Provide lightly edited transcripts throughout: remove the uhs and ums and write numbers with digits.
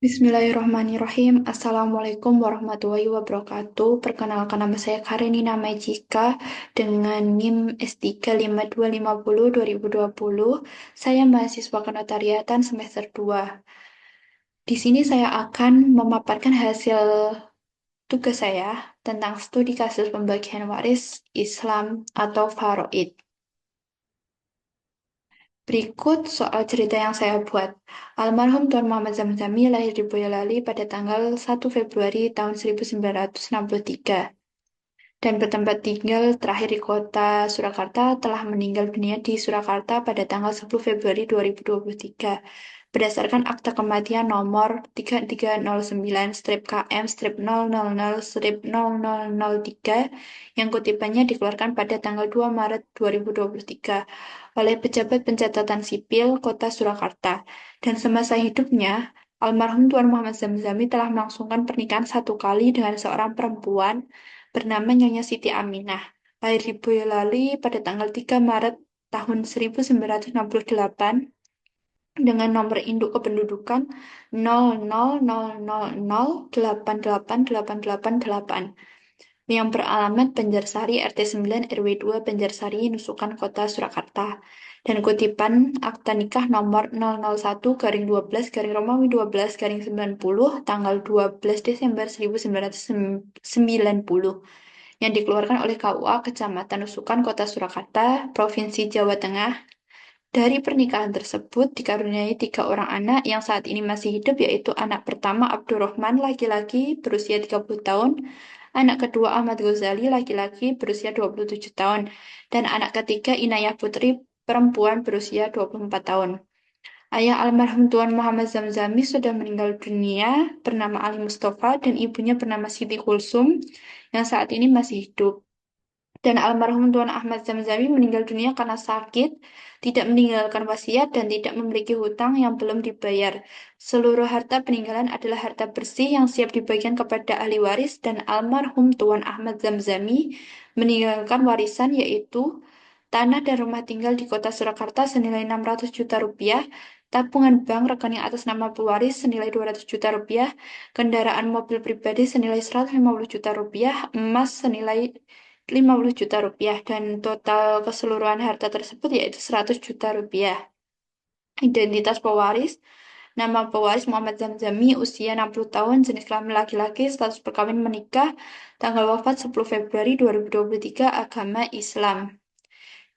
Bismillahirrahmanirrahim. Assalamualaikum warahmatullahi wabarakatuh. Perkenalkan, nama saya Karenina Majika dengan NIM S3 5250 2020. Saya mahasiswa kenotariatan semester 2. Di sini saya akan memaparkan hasil tugas saya tentang studi kasus pembagian waris Islam atau Faraid. Berikut soal cerita yang saya buat. Almarhum Tuan Muhammad Zamzami lahir di Boyolali pada tanggal 1 Februari tahun 1963 dan bertempat tinggal terakhir di kota Surakarta, telah meninggal dunia di Surakarta pada tanggal 10 Februari 2023 berdasarkan akta kematian nomor 3309-KM-000-0003 yang kutipannya dikeluarkan pada tanggal 2 Maret 2023 oleh pejabat pencatatan sipil Kota Surakarta. Dan semasa hidupnya, almarhum Tuan Muhammad Zamzami telah melangsungkan pernikahan satu kali dengan seorang perempuan bernama Nyonya Siti Aminah, lahir di Boyolali pada tanggal 3 Maret tahun 1968 dengan nomor induk kependudukan 0000088888 yang beralamat Banjarsari RT 9 RW 2 Banjarsari Nusukan Kota Surakarta dan kutipan akta nikah nomor 001-12-Romawi 12-90 tanggal 12 Desember 1990 yang dikeluarkan oleh KUA Kecamatan Nusukan Kota Surakarta, Provinsi Jawa Tengah. Dari pernikahan tersebut dikaruniai 3 orang anak yang saat ini masih hidup, yaitu anak pertama Abdurrahman laki-laki berusia 30 tahun, anak kedua Ahmad Ghazali laki-laki berusia 27 tahun, dan anak ketiga Inayah Putri perempuan berusia 24 tahun. Ayah almarhum Tuan Muhammad Zamzami sudah meninggal dunia bernama Ali Mustafa dan ibunya bernama Siti Kulsum yang saat ini masih hidup. Dan almarhum Tuan Ahmad Zamzami meninggal dunia karena sakit, tidak meninggalkan wasiat, dan tidak memiliki hutang yang belum dibayar. Seluruh harta peninggalan adalah harta bersih yang siap dibagikan kepada ahli waris, dan almarhum Tuan Ahmad Zamzami meninggalkan warisan yaitu tanah dan rumah tinggal di kota Surakarta senilai 600 juta rupiah, tabungan bank rekening atas nama pewaris senilai 200 juta rupiah, kendaraan mobil pribadi senilai 150 juta rupiah, emas senilai 50 juta rupiah, dan total keseluruhan harta tersebut yaitu 100 juta rupiah. Identitas pewaris, nama pewaris Muhammad Zamzami, usia 60 tahun, jenis kelamin laki-laki, status perkawinan menikah, tanggal wafat 10 Februari 2023, agama Islam.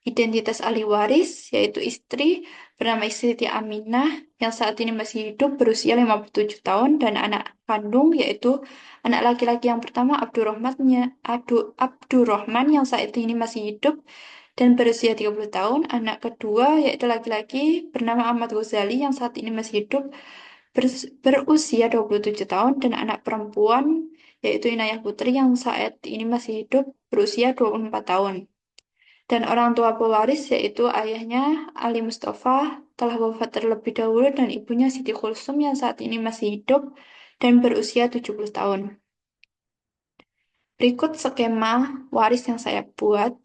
Identitas ahli waris, yaitu istri bernama Siti Aminah yang saat ini masih hidup berusia 57 tahun, dan anak kandung yaitu anak laki-laki yang pertama Abdurrahman yang saat ini masih hidup dan berusia 30 tahun, anak kedua yaitu laki-laki bernama Ahmad Ghazali yang saat ini masih hidup berusia 27 tahun, dan anak perempuan yaitu Inayah Putri yang saat ini masih hidup berusia 24 tahun. Dan orang tua pewaris yaitu ayahnya Ali Mustafa telah wafat terlebih dahulu, dan ibunya Siti Kulsum yang saat ini masih hidup dan berusia 70 tahun. Berikut skema waris yang saya buat.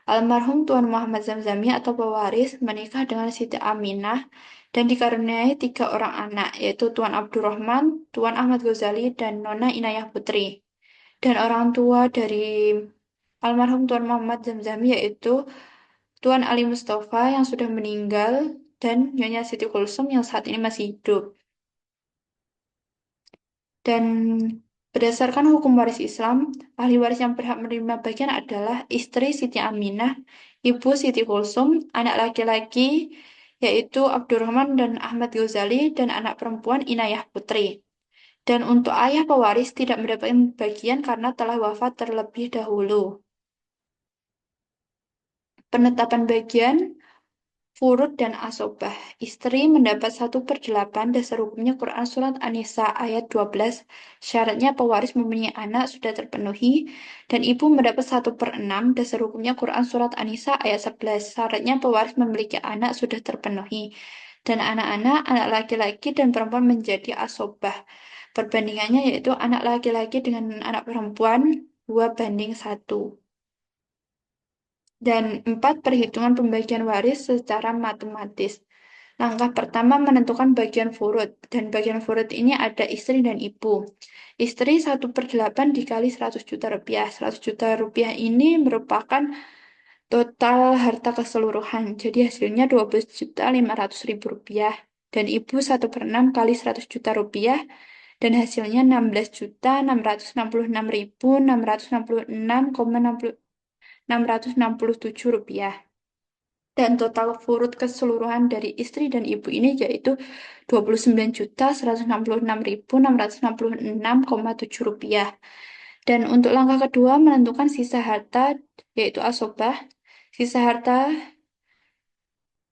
Almarhum Tuan Muhammad Zamzami atau pewaris menikah dengan Siti Aminah dan dikaruniai 3 orang anak, yaitu Tuan Abdurrahman, Tuan Ahmad Ghazali, dan Nona Inayah Putri. Dan orang tua dari almarhum Tuan Muhammad Zamzami yaitu Tuan Ali Mustafa yang sudah meninggal dan Nyonya Siti Kulsum yang saat ini masih hidup. Dan berdasarkan hukum waris Islam, ahli waris yang berhak menerima bagian adalah istri Siti Aminah, ibu Siti Kulsum, anak laki-laki yaitu Abdurrahman dan Ahmad Ghazali, dan anak perempuan Inayah Putri. Dan untuk ayah pewaris tidak mendapatkan bagian karena telah wafat terlebih dahulu. Penetapan bagian furud dan asobah. Istri mendapat 1/8 dasar hukumnya Quran Surat An-Nisa ayat 12. Syaratnya pewaris mempunyai anak sudah terpenuhi. Dan ibu mendapat 1/6 dasar hukumnya Quran Surat An-Nisa ayat 11. Syaratnya pewaris memiliki anak sudah terpenuhi. Dan anak-anak, anak laki-laki dan perempuan menjadi asobah. Perbandingannya yaitu anak laki-laki dengan anak perempuan 2:1. Dan 4, perhitungan pembagian waris secara matematis. Langkah pertama menentukan bagian furud. Dan bagian furud ini ada istri dan ibu. Istri 1/8 dikali 100 juta rupiah. 100 juta rupiah ini merupakan total harta keseluruhan. Jadi hasilnya 12.500.000 rupiah. Dan ibu 1/6 kali 100 juta rupiah. Dan hasilnya 16.666.666,667 rupiah. Dan total furud keseluruhan dari istri dan ibu ini yaitu 29.166.666,7 rupiah. Dan untuk langkah kedua menentukan sisa harta yaitu asobah. Sisa harta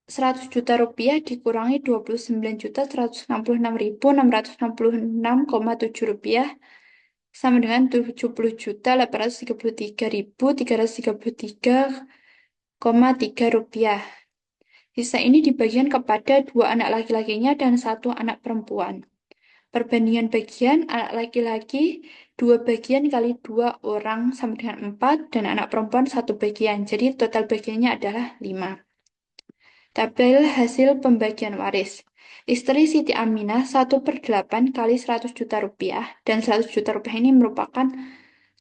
100 juta rupiah dikurangi 29.166.666,7 rupiah sama dengan 70.833.333,3 rupiah. Sisa ini dibagikan kepada 2 anak laki-lakinya dan 1 anak perempuan. Perbandingan bagian anak laki-laki 2 bagian kali 2 orang sama dengan 4 dan anak perempuan 1 bagian. Jadi total bagiannya adalah 5. Tabel hasil pembagian waris. Istri Siti Aminah 1/8 kali 100 juta rupiah dan 100 juta rupiah ini merupakan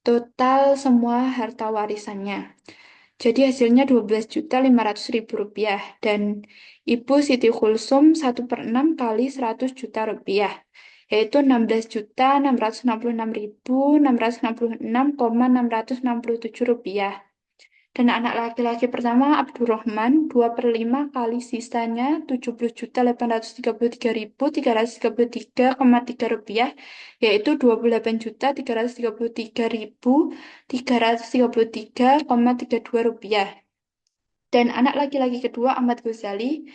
total semua harta warisannya. Jadi hasilnya 12.500.000 rupiah dan Ibu Siti Kulsum 1/6 kali 100 juta rupiah yaitu 16.666.666,667 rupiah. Dan anak laki-laki pertama Abdurrahman 2/5 kali sisanya 70.833.333,3 rupiah yaitu 28.333.333,32 rupiah. Dan anak laki-laki kedua Ahmad Ghazali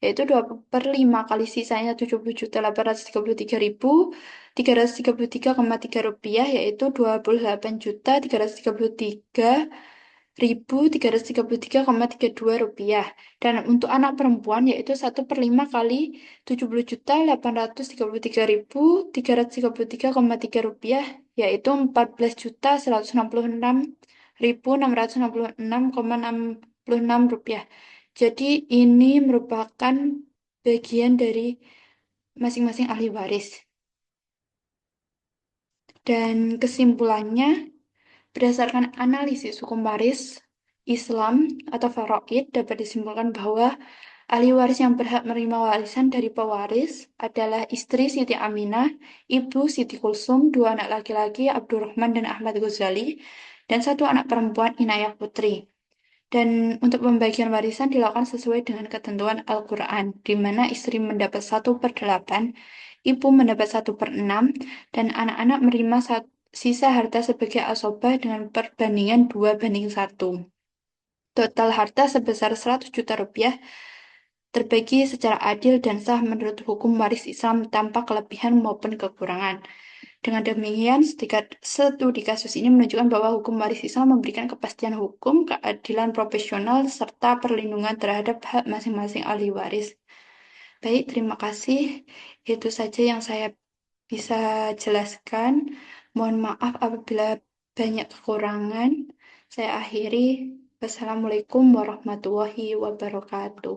yaitu 2/5 kali sisanya 70.833.333,3 rupiah yaitu 28.333.333,32 rupiah. Dan untuk anak perempuan yaitu 1/5 kali 70.833.333,3 rupiah yaitu 14.166.666,6 rupiah. Jadi ini merupakan bagian dari masing-masing ahli waris. Dan kesimpulannya, berdasarkan analisis hukum waris Islam atau faraid dapat disimpulkan bahwa ahli waris yang berhak menerima warisan dari pewaris adalah istri Siti Aminah, ibu Siti Kulsum, 2 anak laki-laki Abdurrahman dan Ahmad Ghazali, dan 1 anak perempuan Inayah Putri. Dan untuk pembagian warisan dilakukan sesuai dengan ketentuan Al-Quran, di mana istri mendapat 1/8, ibu mendapat 1/6, dan anak-anak menerima sisa harta sebagai asobah dengan perbandingan 2/1. Total harta sebesar 100 juta rupiah terbagi secara adil dan sah menurut hukum waris Islam tanpa kelebihan maupun kekurangan. Dengan demikian, studi kasus ini menunjukkan bahwa hukum waris Islam memberikan kepastian hukum, keadilan profesional, serta perlindungan terhadap hak masing-masing ahli waris. Baik, terima kasih. Itu saja yang saya bisa jelaskan. Mohon maaf apabila banyak kekurangan. Saya akhiri. Wassalamualaikum warahmatullahi wabarakatuh.